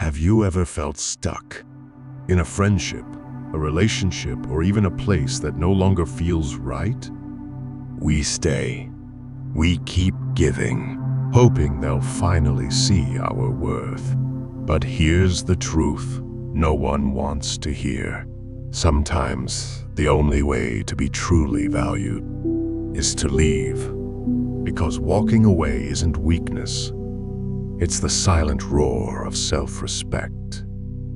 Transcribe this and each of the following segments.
Have you ever felt stuck? In a friendship, a relationship, or even a place that no longer feels right? We stay. We keep giving, hoping they'll finally see our worth. But here's the truth no one wants to hear. Sometimes the only way to be truly valued is to leave. Because walking away isn't weakness. It's the silent roar of self-respect.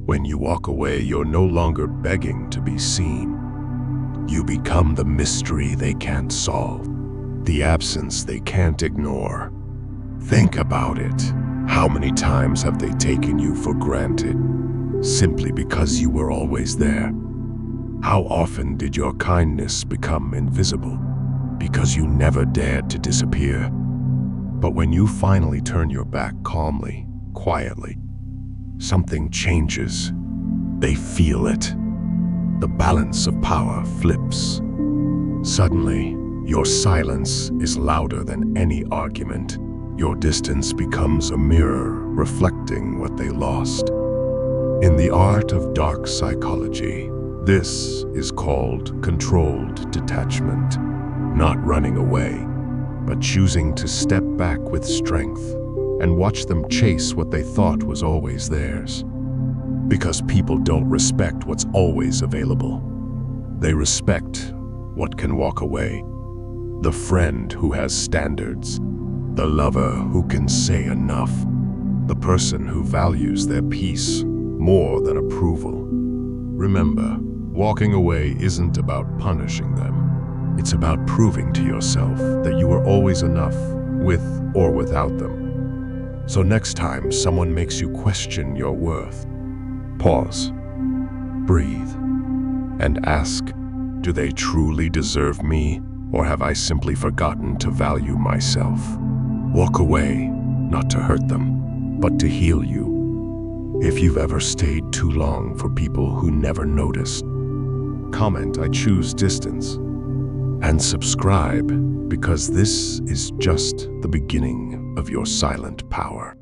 When you walk away, you're no longer begging to be seen. You become the mystery they can't solve, the absence they can't ignore. Think about it. How many times have they taken you for granted simply because you were always there? How often did your kindness become invisible because you never dared to disappear? But when you finally turn your back calmly, quietly, something changes. They feel it. The balance of power flips. Suddenly, your silence is louder than any argument. Your distance becomes a mirror reflecting what they lost. In the art of dark psychology, this is called controlled detachment. Not running away, but choosing to step back with strength and watch them chase what they thought was always theirs. Because people don't respect what's always available. They respect what can walk away. The friend who has standards. The lover who can say enough. The person who values their peace more than approval. Remember, walking away isn't about punishing them. It's about proving to yourself that you are always enough, with or without them. So next time someone makes you question your worth, pause, breathe, and ask, do they truly deserve me, or have I simply forgotten to value myself? Walk away, not to hurt them, but to heal you. If you've ever stayed too long for people who never noticed, comment, I choose distance, and subscribe, because this is just the beginning of your silent power.